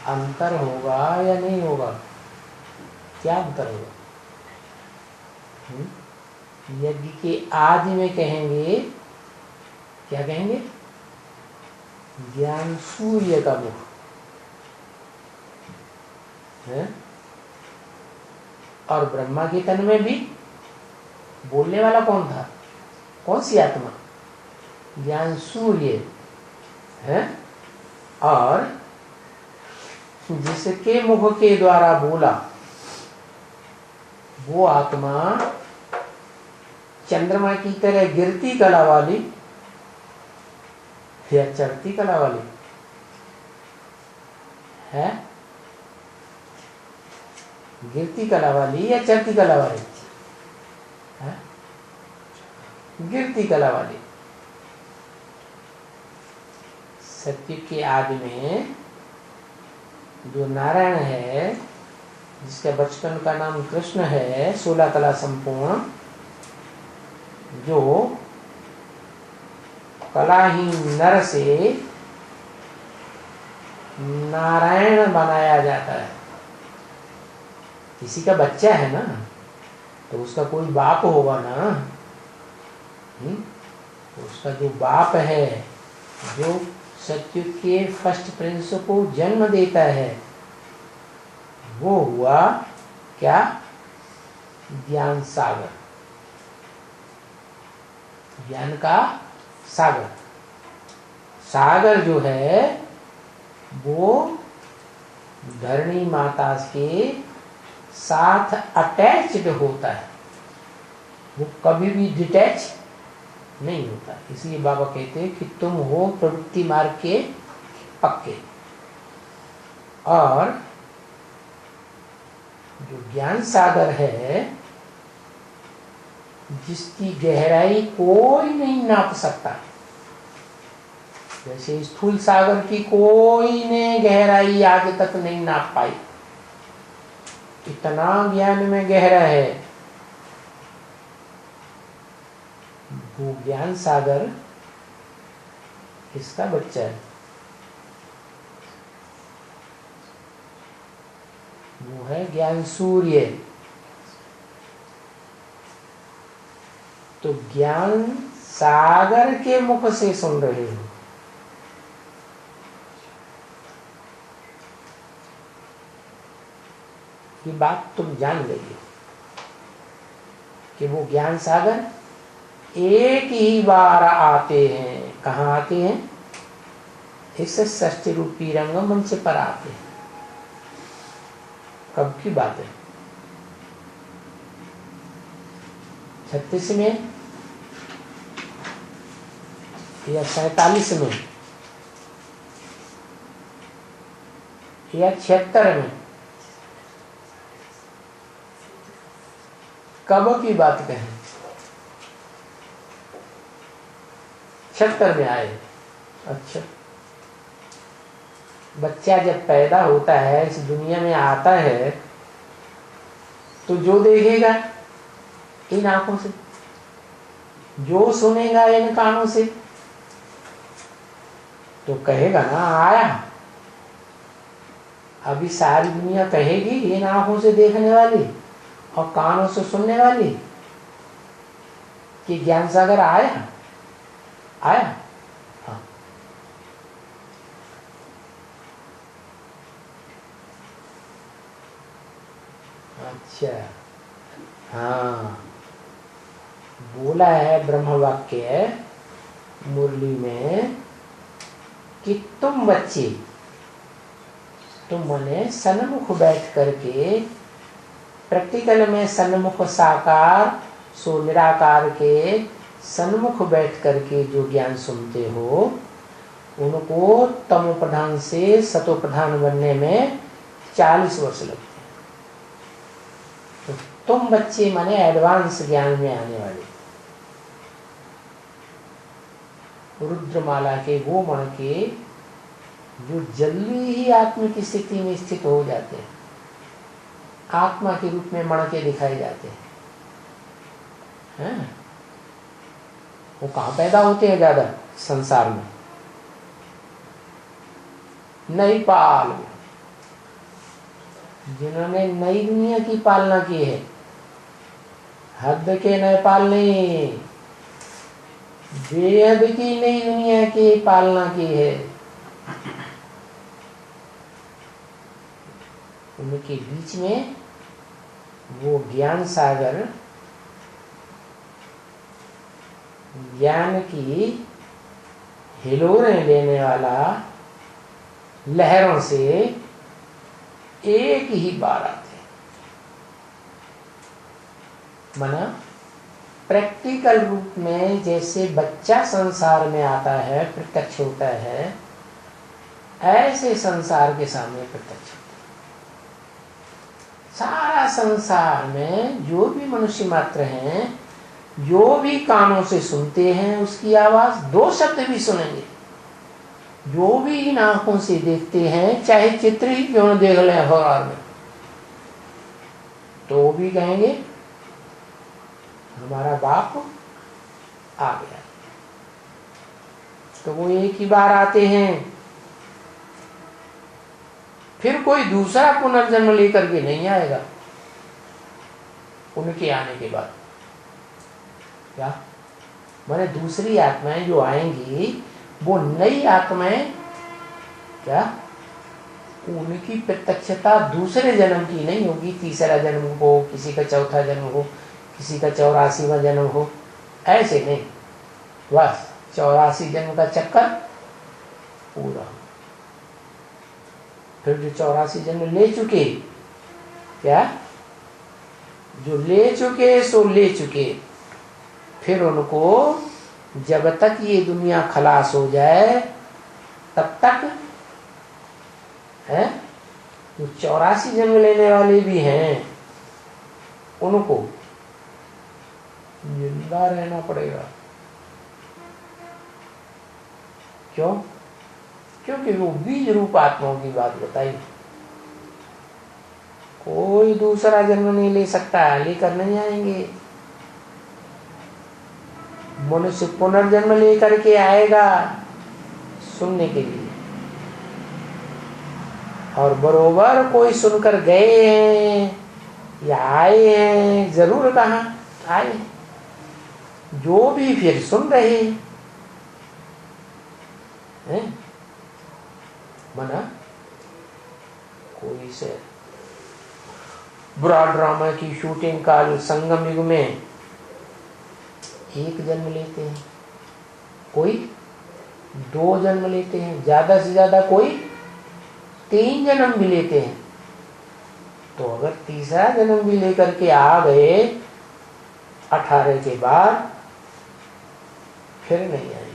अंतर होगा या नहीं होगा? क्या अंतर होगा? यज्ञ के आदि में कहेंगे, क्या कहेंगे? ज्ञान सूर्य का मुख है। और ब्रह्मा के तन में भी बोलने वाला कौन था? कौन सी आत्मा? ज्ञान सूर्य है। और जिसके मुख के द्वारा बोला वो आत्मा चंद्रमा की तरह गिरती कला वाली या चढ़ती कला वाली है? गिरती कला वाली या चढ़ती कला वाली है? गिरती कला वाली। सत्य के आदि में जो नारायण है, जिसका बचपन का नाम कृष्ण है, 16 कला संपूर्ण, जो कलाहीन नर से नारायण बनाया जाता है। किसी का बच्चा है ना, तो उसका कोई बाप होगा ना। तो उसका जो बाप है, जो सत्युग के फर्स्ट प्रिंस को जन्म देता है, वो हुआ क्या? ज्ञान सागर, ज्ञान का सागर। सागर जो है वो धरणी माता के साथ अटैच्ड होता है, वो कभी भी डिटैच नहीं होता। इसलिए बाबा कहते हैं कि तुम हो प्रवृत्ति मार्ग के पक्के। और जो ज्ञान सागर है, जिसकी गहराई कोई नहीं नाप सकता, जैसे स्थूल सागर की कोई ने गहराई आज तक नहीं नाप पाई, इतना ज्ञान में गहरा है वो ज्ञान सागर। किसका बच्चा है? वो है ज्ञान सूर्य। तो ज्ञान सागर के मुख से सुन रहे हो। ये बात तुम जान गई हो कि वो ज्ञान सागर एक ही बार आते हैं। कहाँ आते हैं? इस षष्ठी रूपी रंगमंच पर आते हैं। कब की बात है? 36 में या 47 में या 76 में? कब की बात कहें? 76 में आए। अच्छा, बच्चा जब पैदा होता है, इस दुनिया में आता है, तो जो देखेगा इन आंखों से, जो सुनेगा इन कानों से, तो कहेगा ना आया। अभी सारी दुनिया कहेगी इन आंखों से देखने वाली और कानों से सुनने वाली कि ज्ञान सागर आया। आया। हाँ। अच्छा, हाँ, बोला है ब्रह्म वाक्य मुरली में कि तुम बच्चे, तुम मने सन्मुख बैठ करके, प्रैक्टिकल में सन्मुख साकार सो निराकार के सन्मुख बैठ करके जो ज्ञान सुनते हो, उनको तमो प्रधान से सतो प्रधान बनने में 40 वर्ष लगते हैं। तो तुम बच्चे माने एडवांस ज्ञान में आने वाले, रुद्रमाला के वो मण के जो जल्दी ही आत्मा की स्थिति में स्थित हो जाते हैं, आत्मा के रूप में मण के दिखाए जाते हैं। वो कहाँ पैदा होते हैं ज्यादा? संसार में, नेपाल में। जिन्होंने नई दुनिया की पालना की है, हद के नेपाल नहीं, बेहद की नई दुनिया की पालना की है, उनके बीच में वो ज्ञान सागर, ज्ञान की हिलोरें लेने वाला लहरों से एक ही बार आते हैं। माना प्रैक्टिकल रूप में जैसे बच्चा संसार में आता है, प्रत्यक्ष होता है, ऐसे संसार के सामने प्रत्यक्ष होता है। सारा संसार में जो भी मनुष्य मात्र हैं, जो भी कानों से सुनते हैं उसकी आवाज, 2 शब्द भी सुनेंगे, जो भी इन आंखों से देखते हैं, चाहे चित्र ही क्यों न देख लें अखबार में, तो भी कहेंगे हमारा बाप आ गया। तो वो एक ही बार आते हैं, फिर कोई दूसरा पुनर्जन्म लेकर के नहीं आएगा उनके आने के बाद। क्या माने? दूसरी आत्माएं जो आएंगी वो नई आत्माएं, क्या उनकी प्रत्यक्षता दूसरे जन्म की नहीं होगी। तीसरा जन्म हो, किसी का चौथा जन्म हो, किसी का 84वां जन्म हो, ऐसे नहीं, बस 84 जन्म का चक्कर पूरा। फिर जो 84 जन्म ले चुके, क्या जो ले चुके सो ले चुके, फिर उनको जब तक ये दुनिया खलास हो जाए तब तक है, जो 84 जन्म लेने वाले भी हैं उनको जिंदा रहना पड़ेगा। क्यों? क्योंकि वो बीज रूप आत्माओं की बात बताई। कोई दूसरा जन्म नहीं ले सकता, लेकर नहीं आएंगे। मनुष्य पुनर्जन्म लेकर के आएगा सुनने के लिए, और बरोबर कोई सुनकर गए हैं या आए हैं, जरूर कहाँ आए, जो भी फिर सुन रहे हैं, मना कोई से ब्रॉड ड्रामा की शूटिंग काल संगम युग में एक जन्म लेते हैं, कोई 2 जन्म लेते हैं, ज्यादा से ज्यादा कोई 3 जन्म भी लेते हैं। तो अगर तीसरा जन्म भी लेकर के आ गए 18 के बाद, फिर नहीं आएंगे।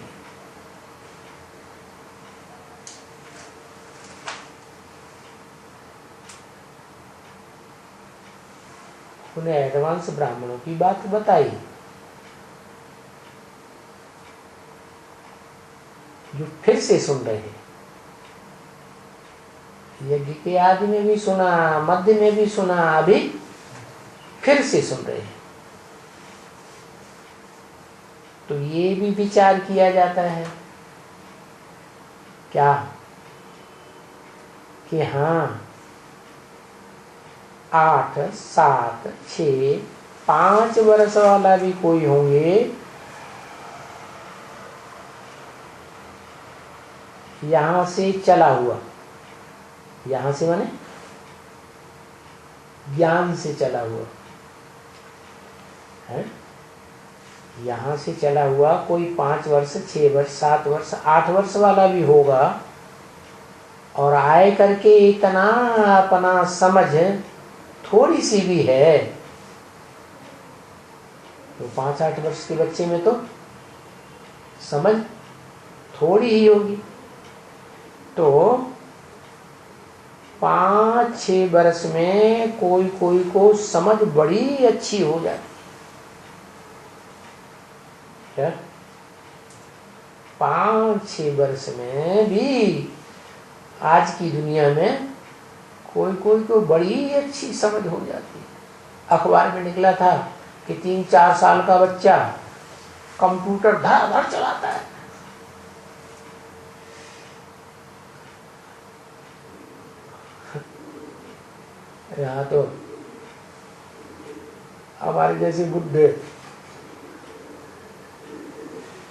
उन्हें एडवांस ब्राह्मणों की बात बताई, जो फिर से सुन रहे हैं। यज्ञ के आदि में भी सुना, मध्य में भी सुना, अभी फिर से सुन रहे हैं। तो ये भी विचार किया जाता है क्या कि हाँ 8, 7, 6, 5 वर्ष वाला भी कोई होंगे, यहां से चला हुआ, यहां से माने ज्ञान से चला हुआ है, यहां से चला हुआ कोई 5 वर्ष, 6 वर्ष, 7 वर्ष, 8 वर्ष वाला भी होगा, और आए करके इतना अपना समझ थोड़ी सी भी है, तो 5-8 वर्ष के बच्चे में तो समझ थोड़ी ही होगी। तो 5-6 वर्ष में कोई कोई को समझ बड़ी अच्छी हो जाती है। 5-6 वर्ष में भी आज की दुनिया में कोई कोई को बड़ी अच्छी समझ हो जाती है। अखबार में निकला था कि 3-4 साल का बच्चा कंप्यूटर धड़ाधड़ चलाता है। यहाँ तो हमारे जैसे बुड्ढे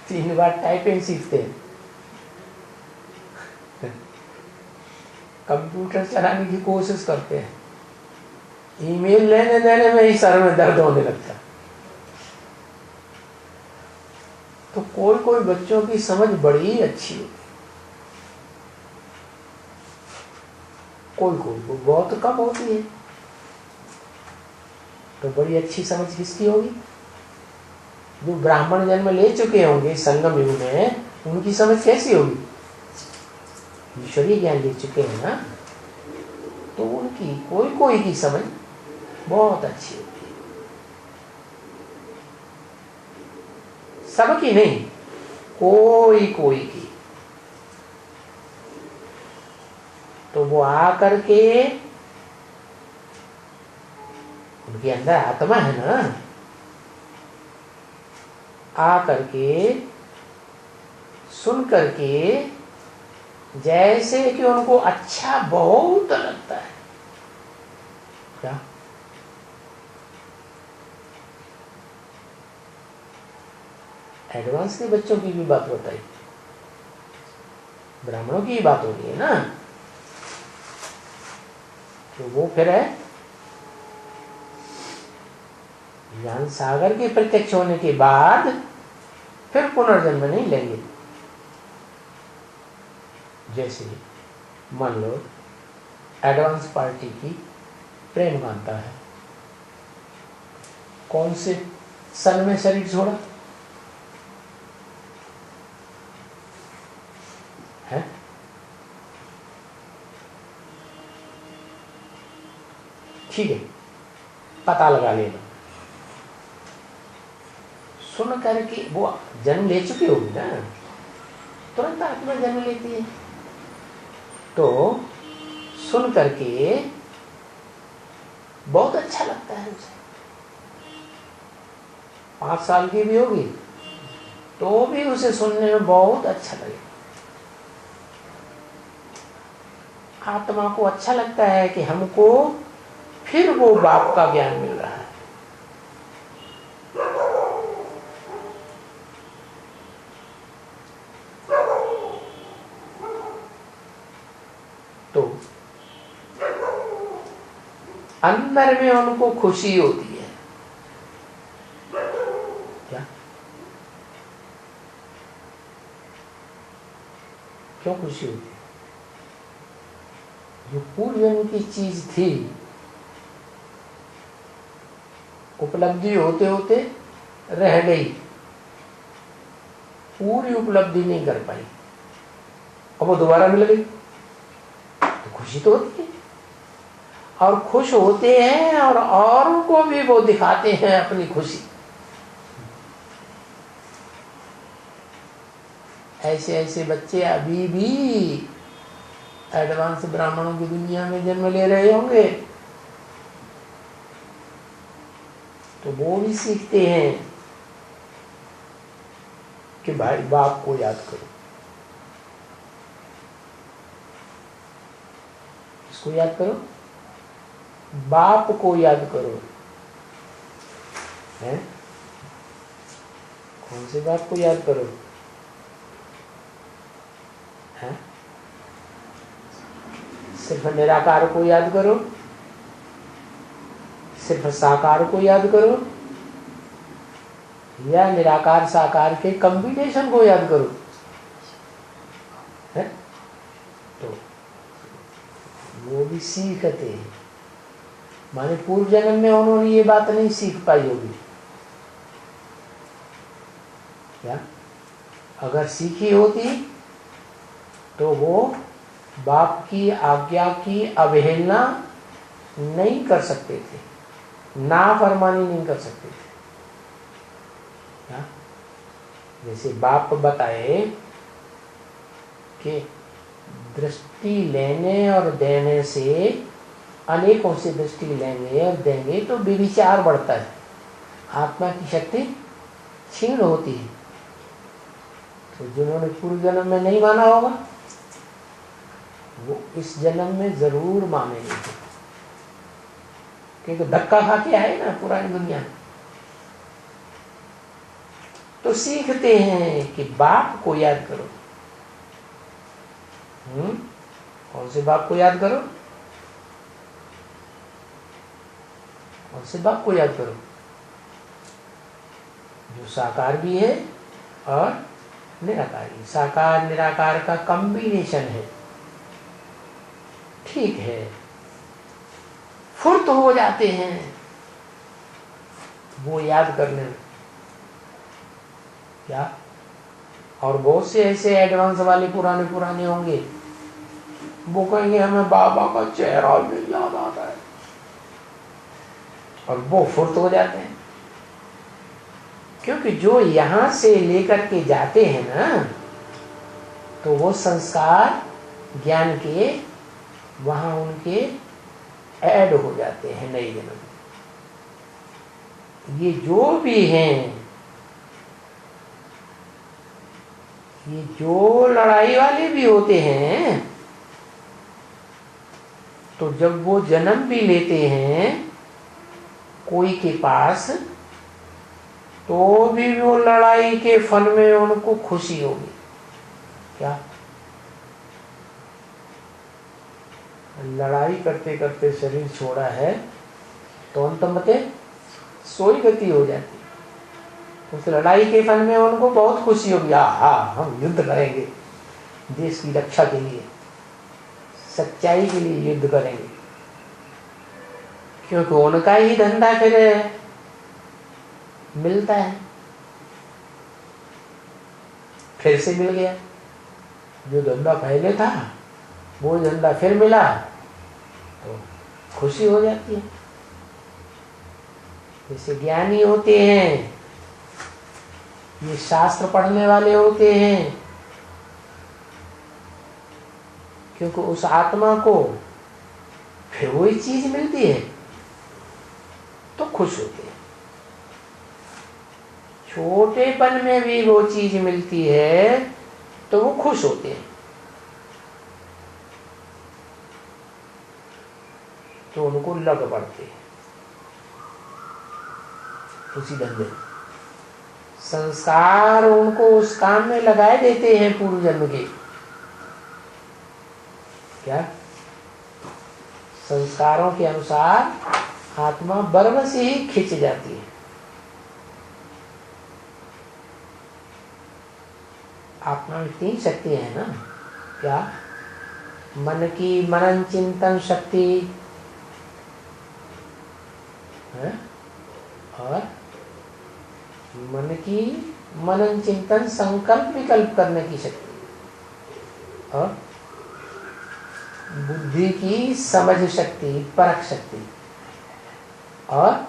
3 बार टाइपिंग सीखते हैं, कंप्यूटर चलाने की कोशिश करते हैं, ईमेल लेने देने में ही सर में दर्द होने लगता है। तो कोई कोई बच्चों की समझ बड़ी अच्छी होती, कोई कोई को बहुत कम होती है। तो बड़ी अच्छी समझ किसकी होगी? जो ब्राह्मण जन्म ले चुके होंगे संगम युग में, उनकी समझ कैसी होगी? ईश्वरीय ज्ञान ले चुके हैं ना, तो उनकी कोई कोई की समझ बहुत अच्छी होती है, सबकी नहीं, कोई कोई की। तो वो आ करके, उनके अंदर आत्मा है ना, आ करके सुन करके जैसे कि उनको अच्छा बहुत लगता है। क्या एडवांस के बच्चों की भी बात बताई, ब्राह्मणों की ही बात हो रही है ना। तो वो फिर है ज्ञान सागर के प्रत्यक्ष होने के बाद फिर पुनर्जन्म नहीं लेंगे। जैसे मान लो एडवांस पार्टी की प्रेम कांता है, कौन से सन में शरीर छोड़ा है? ठीक है, पता लगा लेना। सुन करके वो जन्म ले चुकी होगी ना, तुरंत आत्मा जन्म लेती है। तो सुन करके बहुत अच्छा लगता है उसे। 5 साल की भी होगी तो भी उसे सुनने में बहुत अच्छा लगेगा। आत्मा को अच्छा लगता है कि हमको फिर वो बाप का ज्ञान मिल रहा है। तो अंदर में उनको खुशी होती है। क्या? क्यों खुशी होती है? जो पूर्व जन्म की चीज थी, उपलब्धि होते होते रह गई, पूरी उपलब्धि नहीं कर पाई, अब वो दोबारा मिल गई तो खुशी तो होती है। और खुश होते हैं और औरों को भी वो दिखाते हैं अपनी खुशी। ऐसे ऐसे बच्चे अभी भी एडवांस ब्राह्मणों की दुनिया में जन्म ले रहे होंगे, तो वो भी सीखते हैं कि भाई बाप को याद करो। इसको याद करो, बाप को याद करो। हैं? कौन से बाप को याद करो? हैं? सिर्फ निराकार को याद करो, सिर्फ साकार को याद करो, या निराकार साकार के कॉम्बिनेशन को याद करो? है? तो वो भी सीखते हैं, माने पूर्व जन्म में उन्होंने ये बात नहीं सीख पाई होगी। क्या? अगर सीखी होती तो वो बाप की आज्ञा की अवहेलना नहीं कर सकते थे, नाफरमानी नहीं कर सकते थे। क्या? जैसे बाप बताए कि दृष्टि लेने और देने से, अनेकों से दृष्टि लेंगे और देंगे तो व्यभिचार बढ़ता है, आत्मा की शक्ति क्षीण होती है। तो जिन्होंने पूर्व जन्म में नहीं माना होगा वो इस जन्म में जरूर मानेंगे, क्योंकि धक्का खा के आए ना पुरानी दुनिया में। तो सीखते हैं कि बाप को याद करो। कौन से बाप को याद करो? कौन से बाप को याद करो? जो साकार भी है और निराकार भी। साकार निराकार का कॉम्बिनेशन है, ठीक है, फुर्त हो जाते हैं वो याद करने में। क्या? और बहुत से ऐसे एडवांस वाले पुराने होंगे, वो कहेंगे हमें बाबा का चेहरा भी याद आता है, और वो फुर्त हो जाते हैं। क्योंकि जो यहां से लेकर के जाते हैं ना, तो वो संस्कार ज्ञान के वहां उनके ऐड हो जाते हैं नए जन्म। ये जो भी हैं, ये जो लड़ाई वाले भी होते हैं, तो जब वो जन्म भी लेते हैं कोई के पास, तो भी वो लड़ाई के फल में उनको खुशी होगी। क्या? लड़ाई करते करते शरीर छोड़ा है तो अंत में सोई गति हो जाती। उस लड़ाई के फल में उनको बहुत खुशी होगी, हम युद्ध करेंगे, देश की रक्षा के लिए, सच्चाई के लिए युद्ध करेंगे। क्योंकि उनका ही धंधा फिर मिलता है, फिर से मिल गया। जो धंधा पहले था वो धंधा फिर मिला तो खुशी हो जाती है। जैसे ज्ञानी होते हैं, ये शास्त्र पढ़ने वाले होते हैं, क्योंकि उस आत्मा को फिर वही चीज मिलती है तो खुश होते हैं। छोटेपन में भी वो चीज मिलती है तो वो खुश होते हैं। तो उनको लग पड़ते हैं उसी धंधे। संस्कार उनको उस काम में लगाए देते हैं पूर्व जन्म के। क्या? संस्कारों के अनुसार आत्मा बर्म से ही खिंच जाती है। आत्मा में 3 शक्तियां हैं ना, क्या? मन की मनन चिंतन शक्ति है, और मन की मनन चिंतन संकल्प विकल्प करने की शक्ति, और बुद्धि की समझ शक्ति, परख शक्ति, और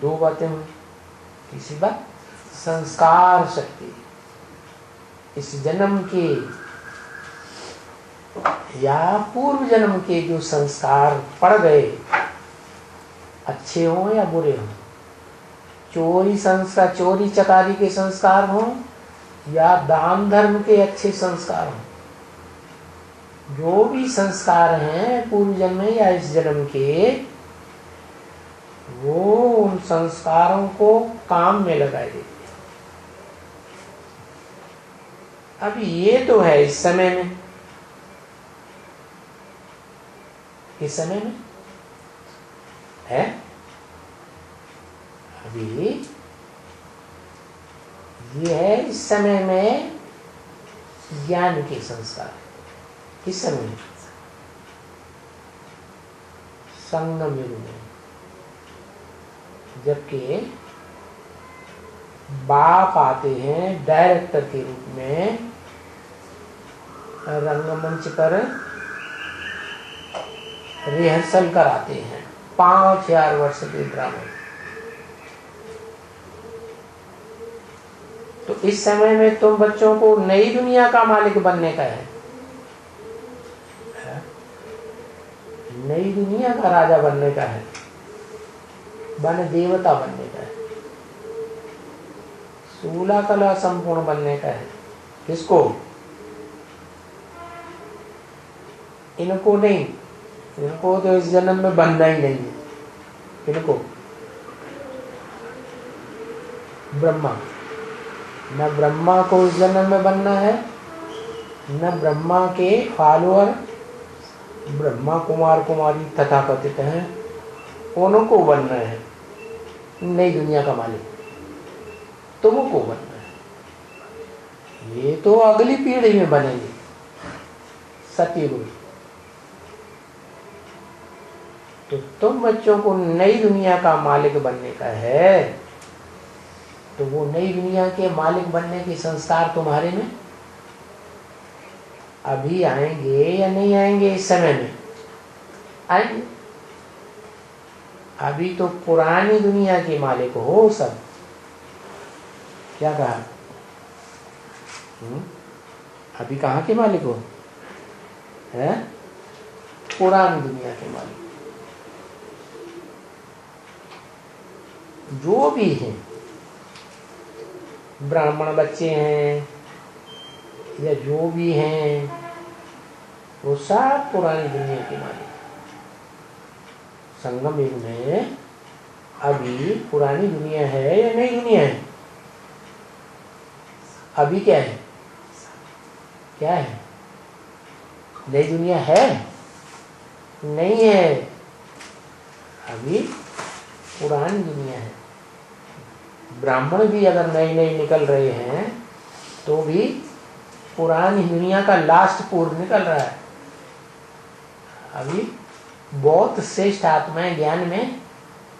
2 बातें हुई। तीसरी बात संस्कार शक्ति। इस जन्म के या पूर्व जन्म के जो संस्कार पड़ गए, अच्छे हों या बुरे हों, चोरी संस्कार, चोरी चकारी के संस्कार हों या दान धर्म के अच्छे संस्कार हों, जो भी संस्कार हैं पूर्व जन्म या इस जन्म के, वो उन संस्कारों को काम में लगाए देते हैं। अब ये तो है इस समय में, इस समय में है। अभी ये है इस समय में ज्ञान के संस्कार, किस समय में? संगम युग में, जबकि बाप आते हैं डायरेक्टर के रूप में रंगमंच पर, रिहर्सल कराते हैं 5000 वर्ष के ड्रामे। तो इस समय में तुम बच्चों को नई दुनिया का मालिक बनने का है, नई दुनिया का राजा बनने का है, बन देवता बनने का है, सूला कला संपूर्ण बनने का है। किसको? इनको नहीं, इनको तो इस जन्म में बनना ही नहीं है। इनको ब्रह्मा, न ब्रह्मा को इस जन्म में बनना है, न ब्रह्मा के फॉलोअर ब्रह्मा कुमार कुमारी तथाकथित हैं, उनको बनना है नई दुनिया का मालिक। तुमको बनना है, ये तो अगली पीढ़ी में बनेंगे, सतयुग में। तो तुम बच्चों को नई दुनिया का मालिक बनने का है, तो वो नई दुनिया के मालिक बनने के संस्कार तुम्हारे में अभी आएंगे या नहीं आएंगे? इस समय में आएंगे। अभी तो पुरानी दुनिया के मालिक हो सब। क्या कहा? अभी कहाँ के मालिक हो? हैं? पुरानी दुनिया के मालिक। जो भी हैं, ब्राह्मण बच्चे हैं या जो भी हैं, वो सब पुरानी दुनिया के मालिक। संगम युग में अभी पुरानी दुनिया है या नई दुनिया है? अभी क्या है? क्या है? नई दुनिया है? नहीं है, अभी पुरानी दुनिया है। ब्राह्मण भी अगर नए नए निकल रहे हैं तो भी पुरानी दुनिया का लास्ट पूर्व निकल रहा है। अभी बहुत श्रेष्ठ आत्माएं ज्ञान में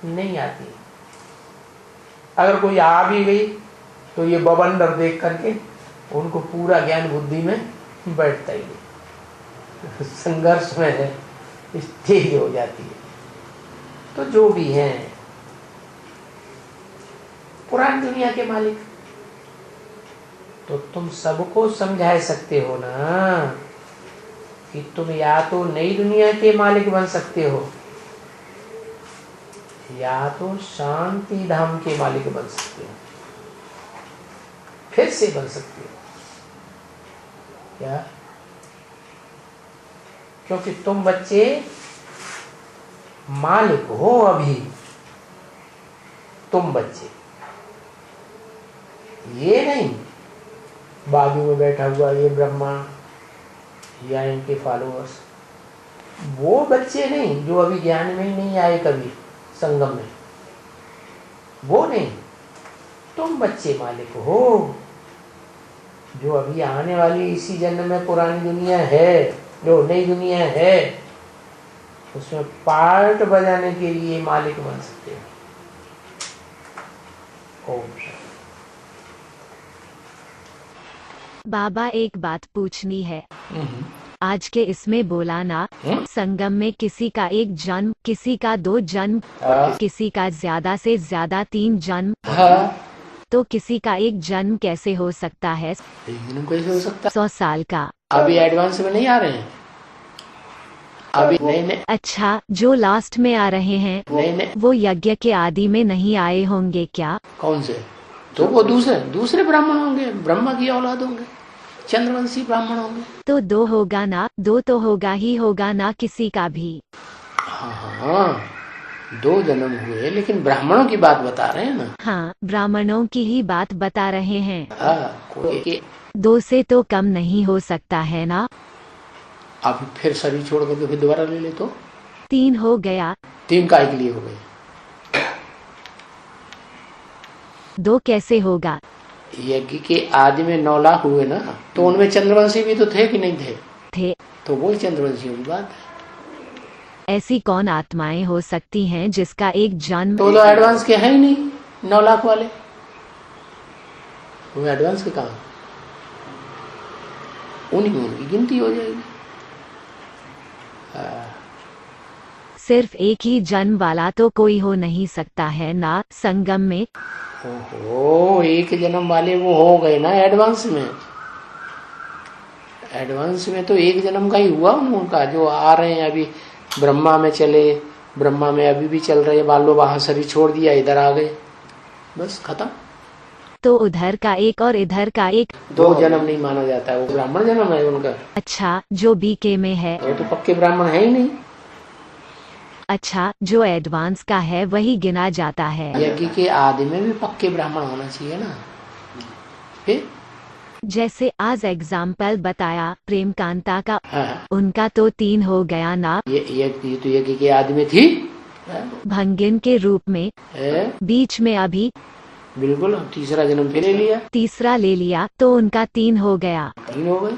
नहीं आती। अगर कोई आ भी गई तो ये बवंडर देख करके उनको पूरा ज्ञान बुद्धि में बैठता ही नहीं, संघर्ष में है, स्थिर हो जाती है। तो जो भी हैं पुरानी दुनिया के मालिक, तो तुम सबको समझा सकते हो ना कि तुम या तो नई दुनिया के मालिक बन सकते हो या तो शांति धाम के मालिक बन सकते हो, फिर से बन सकते हो। क्या? क्योंकि तुम बच्चे मालिक हो अभी, तुम बच्चे, ये नहीं बाजू में बैठा हुआ ये ब्रह्मा या इनके फॉलोअर्स, वो बच्चे नहीं जो अभी ज्ञान में ही नहीं आए कभी संगम में, वो नहीं, तुम बच्चे मालिक हो। जो अभी आने वाली इसी जन्म में पुरानी दुनिया है, जो नई दुनिया है, उसमें पार्ट बजाने के लिए मालिक बन सकते हो। ओम
बाबा एक बात पूछनी है। आज के इसमें बोला ना, संगम में किसी का एक जन्म, किसी का 2 जन्म, किसी का ज्यादा से ज्यादा 3 जन्म, तो किसी का एक जन्म कैसे हो सकता है?
कैसे हो सकता?
100 साल का।
अभी एडवांस में नहीं आ रहे हैं, अभी नहीं।
अच्छा, जो लास्ट में आ रहे हैं
नहीं,
वो यज्ञ के आदि में नहीं आए होंगे क्या?
कौन से? तो वो दूसरे ब्राह्मण होंगे, ब्रह्मा की औलाद होंगे, चंद्रवंशी ब्राह्मण होंगे।
तो 2 होगा ना, 2 तो होगा ही होगा ना किसी का भी।
हाँ, 2 जन्म हुए, लेकिन ब्राह्मणों की बात बता रहे हैं ना।
हाँ, ब्राह्मणों की ही बात बता रहे हैं।
कोई
2 से तो कम नहीं हो सकता है ना?
अब फिर शरीर छोड़ करके फिर दोबारा ले ले तो
3 हो गया।
3 काय के लिए हो गए?
2 कैसे होगा?
यज्ञ के आदि में 9 लाख हुए ना, तो उनमें चंद्रवंशी भी तो थे कि नहीं थे?
थे।
तो वही चंद्रवंशियों की बात है।
ऐसी कौन आत्माएं हो सकती हैं जिसका एक जन्म?
तो एडवांस के है ही नहीं 9 लाख वाले, वो एडवांस के कहाँ? उनकी गिनती हो जाएगी।
सिर्फ एक ही जन्म वाला तो कोई हो नहीं सकता है ना संगम में?
ओहो, एक जन्म वाले वो हो गए ना एडवांस में। एडवांस में तो एक जन्म का ही हुआ उनका, जो आ रहे हैं अभी ब्रह्मा में चले, ब्रह्मा में अभी भी चल रहे, मान लो वहां शरीर छोड़ दिया, इधर आ गए, बस खत्म।
तो उधर का एक और इधर का एक
2 जन्म नहीं माना जाता है, वो ब्राह्मण जन्म है उनका।
अच्छा, जो बीके में है
वो तो पक्के ब्राह्मण है ही नहीं।
अच्छा, जो एडवांस का है वही गिना जाता है।
यज्ञ के आदि में भी पक्के ब्राह्मण होना चाहिए ना। फिर
जैसे आज एग्जाम्पल बताया प्रेम कांता का,
हाँ,
उनका तो 3 हो गया ना।
ये तो यज्ञ के आदि में थी
भंगिन के रूप में, बीच में अभी
बिल्कुल, तीसरा जन्म फिर ले लिया,
तीसरा ले लिया, तो उनका 3 हो गया।
3 हो गए।